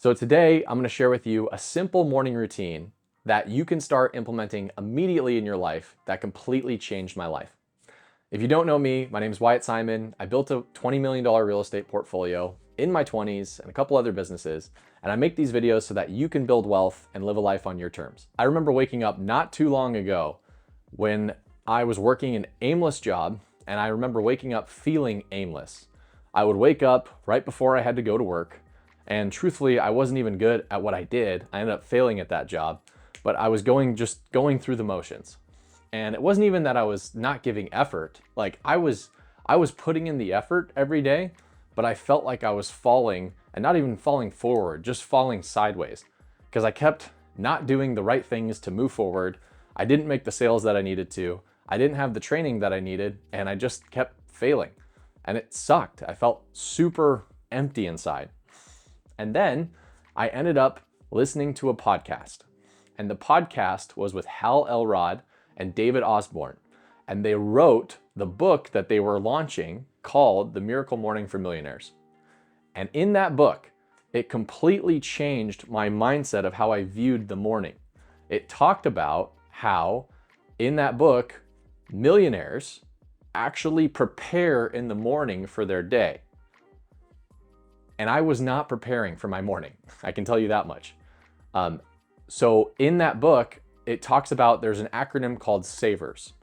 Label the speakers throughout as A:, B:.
A: So today I'm going to share with you a simple morning routine that you can start implementing immediately in your life that completely changed my life. If you don't know me, my name is Wyatt Simon. I built a $20 million real estate portfolio in my 20s and a couple other businesses, and I make these videos so that you can build wealth and live a life on your terms. I remember waking up not too long ago when I was working an aimless job, and I remember waking up feeling aimless. I would wake up right before I had to go to work, and truthfully, I wasn't even good at what I did. I ended up failing at that job, but I was just going through the motions. And it wasn't even that I was not giving effort. Like I was putting in the effort every day, but I felt like I was falling, and not even falling forward, just falling sideways, because I kept not doing the right things to move forward. I didn't make the sales that I needed to. I didn't have the training that I needed, and I just kept failing. And it sucked. I felt super empty inside. And then I ended up listening to a podcast. And the podcast was with Hal Elrod and David Osborne. And they wrote the book that they were launching called The Miracle Morning for Millionaires. And in that book, it completely changed my mindset of how I viewed the morning. It talked about how in that book, millionaires actually prepare in the morning for their day. And I was not preparing for my morning. I can tell you that much. So in that book, it talks about there's an acronym called SAVERS.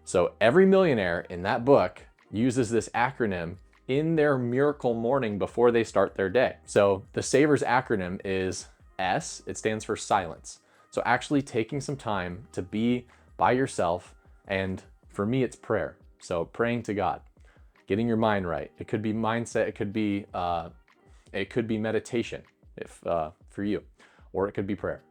A: So every millionaire in that book uses this acronym in their miracle morning before they start their day. So the SAVERS acronym is S, it stands for silence. So actually taking some time to be by yourself, and for me, it's prayer. So praying to God, getting your mind right. It could be mindset, it could be meditation if for you, or it could be prayer.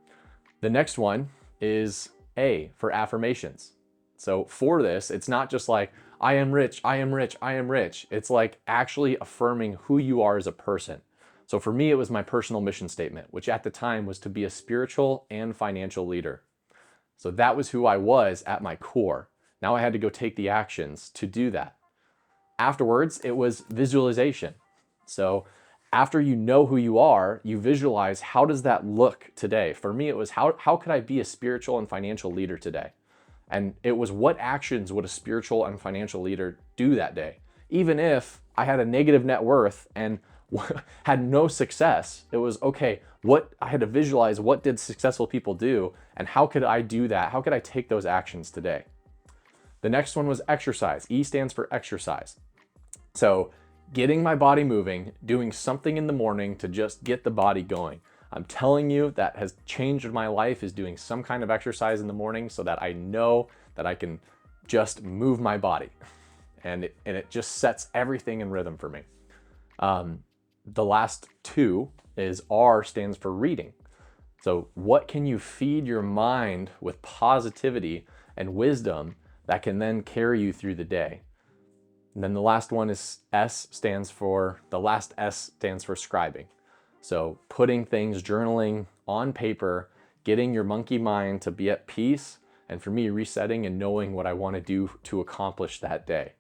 A: The next one is A for affirmations. So for this, it's not just like, I am rich, I am rich, I am rich. It's like actually affirming who you are as a person. So for me, it was my personal mission statement, which at the time was to be a spiritual and financial leader. So that was who I was at my core. Now I had to go take the actions to do that. Afterwards, it was visualization. So after you know who you are, you visualize, how does that look today? For me, it was how could I be a spiritual and financial leader today? And it was, what actions would a spiritual and financial leader do that day? Even if I had a negative net worth and had no success, it was okay, what I had to visualize, what did successful people do, and how could I do that? How could I take those actions today? The next one was exercise. E stands for exercise. So getting my body moving, doing something in the morning to just get the body going. I'm telling you, that has changed my life, is doing some kind of exercise in the morning so that I know that I can just move my body. And it just sets everything in rhythm for me. The last two is R stands for reading. So what can you feed your mind with positivity and wisdom that can then carry you through the day? And then the last one is the last S stands for scribing. So putting things, journaling on paper, getting your monkey mind to be at peace, and for me, resetting and knowing what I want to do to accomplish that day.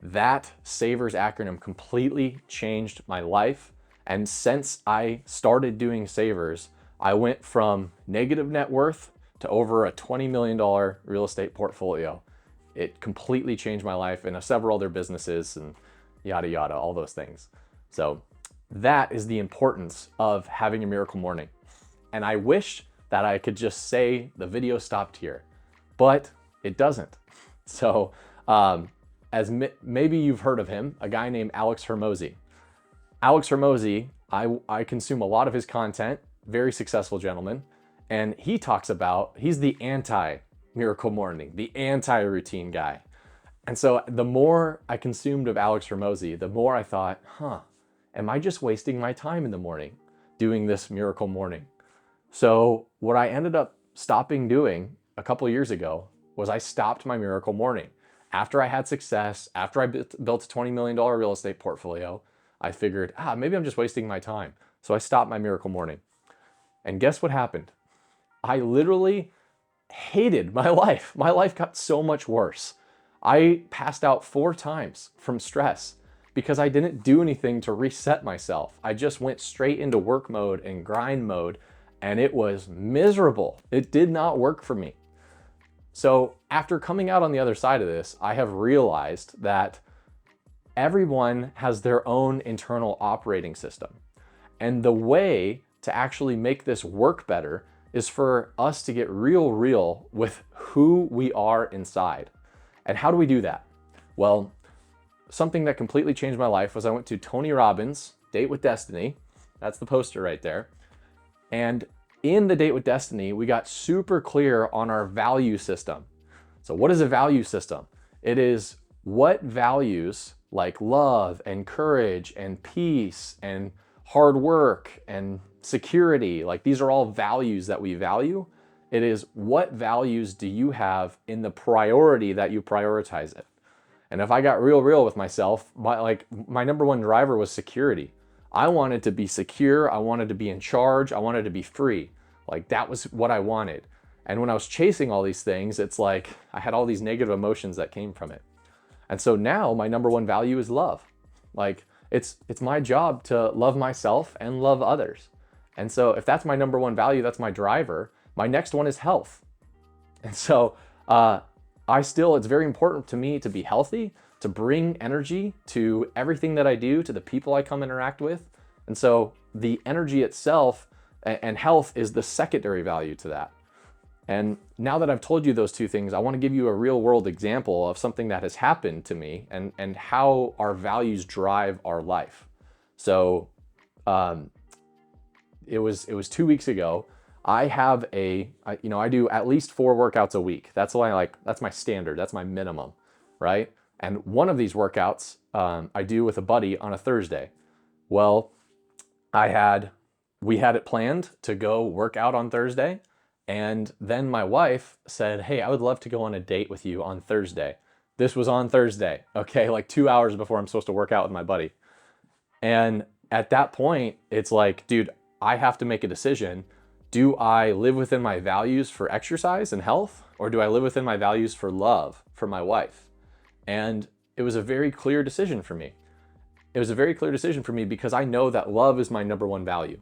A: That SAVERS acronym completely changed my life. And since I started doing SAVERS, I went from negative net worth to over a $20 million real estate portfolio. It completely changed my life, and several other businesses and yada, yada, all those things. So that is the importance of having a miracle morning. And I wish that I could just say the video stopped here, but it doesn't. So maybe you've heard of him, a guy named Alex Hormozi. Alex Hormozi, I consume a lot of his content, very successful gentleman. And he talks about, he's the anti-miracle morning, the anti-routine guy. And so the more I consumed of Alex Hormozi, the more I thought, am I just wasting my time in the morning doing this miracle morning? So what I ended up stopping doing a couple of years ago was I stopped my miracle morning. After I had success, after I built a $20 million real estate portfolio, I figured, maybe I'm just wasting my time. So I stopped my miracle morning. And guess what happened? I literally hated my life. My life got so much worse. I passed out 4 times from stress. because I didn't do anything to reset myself. I just went straight into work mode and grind mode, and it was miserable. It did not work for me. So after coming out on the other side of this, I have realized that everyone has their own internal operating system. And the way to actually make this work better is for us to get real with who we are inside. And how do we do that? Well, something that completely changed my life was I went to Tony Robbins' Date with Destiny. That's the poster right there. And in the Date with Destiny, we got super clear on our value system. So what is a value system? It is what values like love and courage and peace and hard work and security, like these are all values that we value. It is what values do you have in the priority that you prioritize it. And if I got real with myself, my number one driver was security. I wanted to be secure. I wanted to be in charge. I wanted to be free. Like that was what I wanted. And when I was chasing all these things, it's like I had all these negative emotions that came from it. And so now my number one value is love. Like it's my job to love myself and love others. And so if that's my number one value, that's my driver. My next one is health. And so it's very important to me to be healthy, to bring energy to everything that I do, to the people I come interact with. And so the energy itself and health is the secondary value to that. And now that I've told you those two things, I want to give you a real world example of something that has happened to me and how our values drive our life. So it was 2 weeks ago. I have I do at least 4 workouts a week. That's my standard. That's my minimum, right? And one of these workouts I do with a buddy on a Thursday. Well, we had it planned to go work out on Thursday. And then my wife said, hey, I would love to go on a date with you on Thursday. This was on Thursday, okay? Like 2 hours before I'm supposed to work out with my buddy. And at that point, it's like, dude, I have to make a decision. Do I live within my values for exercise and health? Or do I live within my values for love for my wife? And it was a very clear decision for me. It was a very clear decision for me because I know that love is my number one value.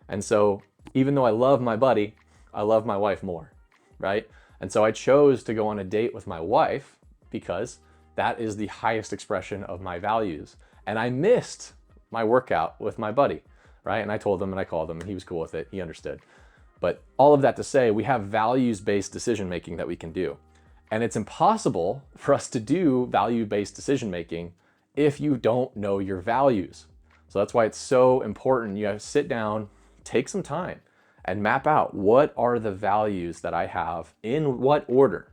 A: And so even though I love my buddy, I love my wife more, right? And so I chose to go on a date with my wife because that is the highest expression of my values. And I missed my workout with my buddy, right? And I told him and I called him and he was cool with it. He understood. But all of that to say, we have values-based decision-making that we can do. And it's impossible for us to do value-based decision-making if you don't know your values. So that's why it's so important. You have to sit down, take some time, and map out what are the values that I have in what order.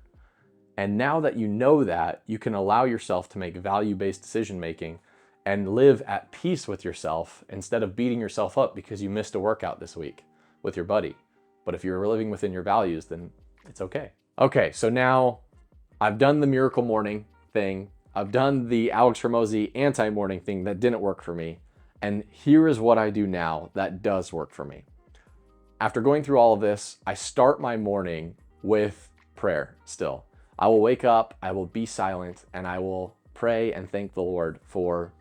A: And now that you know that, you can allow yourself to make value-based decision-making and live at peace with yourself instead of beating yourself up because you missed a workout this week with your buddy. But if you're living within your values, then it's okay. Okay, so now I've done the miracle morning thing. I've done the Alex Hormozi anti-morning thing that didn't work for me. And here is what I do now that does work for me. After going through all of this, I start my morning with prayer still. I will wake up, I will be silent, and I will pray and thank the Lord for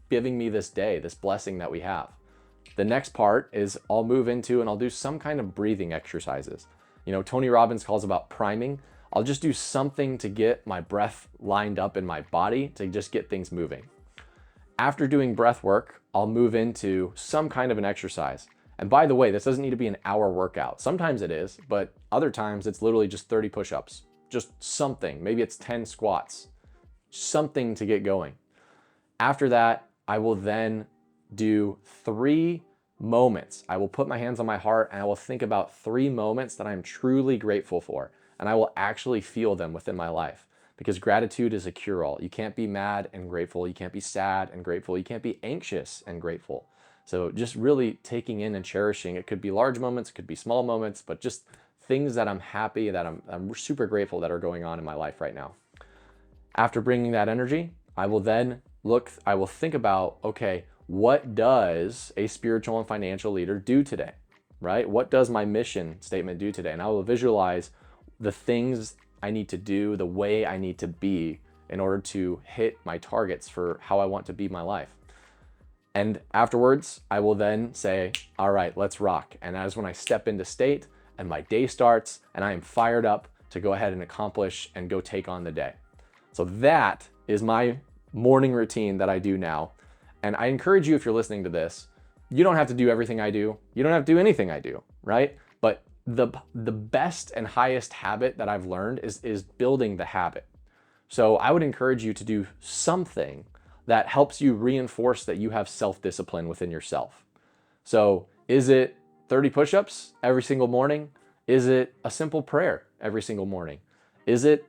A: giving me this day, this blessing that we have. The next part is I'll move into and I'll do some kind of breathing exercises. Tony Robbins calls about priming. I'll just do something to get my breath lined up in my body to just get things moving. After doing breath work, I'll move into some kind of an exercise. And by the way, this doesn't need to be an hour workout. Sometimes it is, but other times it's literally just 30 push-ups, just something. Maybe it's 10 squats, something to get going. After that, I will then do 3 moments. I will put my hands on my heart and I will think about 3 moments that I'm truly grateful for. And I will actually feel them within my life because gratitude is a cure-all. You can't be mad and grateful. You can't be sad and grateful. You can't be anxious and grateful. So just really taking in and cherishing. It could be large moments, it could be small moments, but just things that I'm happy, that I'm super grateful that are going on in my life right now. After bringing that energy, I will think about, okay, what does a spiritual and financial leader do today, right? What does my mission statement do today? And I will visualize the things I need to do, the way I need to be in order to hit my targets for how I want to be my life. And afterwards, I will then say, all right, let's rock. And that is when I step into state and my day starts and I am fired up to go ahead and accomplish and go take on the day. So that is my morning routine that I do now. And I encourage you, if you're listening to this, you don't have to do everything I do. You don't have to do anything I do, right? But the best and highest habit that I've learned is building the habit. So I would encourage you to do something that helps you reinforce that you have self-discipline within yourself. So is it 30 push-ups every single morning? Is it a simple prayer every single morning? Is it,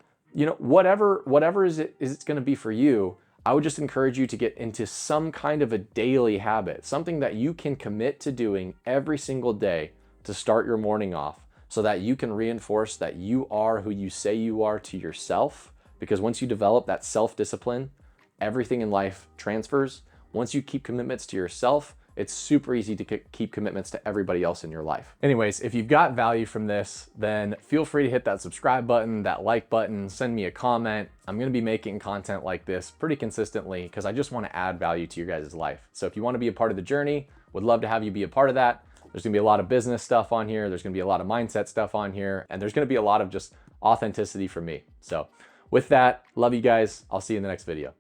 A: whatever is it's going to be for you? I would just encourage you to get into some kind of a daily habit, something that you can commit to doing every single day to start your morning off, so that you can reinforce that you are who you say you are to yourself. Because once you develop that self-discipline, everything in life transfers. Once you keep commitments to yourself, it's super easy to keep commitments to everybody else in your life. Anyways, if you've got value from this, then feel free to hit that subscribe button, that like button, send me a comment. I'm gonna be making content like this pretty consistently because I just wanna add value to your guys' life. So if you wanna be a part of the journey, would love to have you be a part of that. There's gonna be a lot of business stuff on here. There's gonna be a lot of mindset stuff on here. And there's gonna be a lot of just authenticity from me. So with that, love you guys. I'll see you in the next video.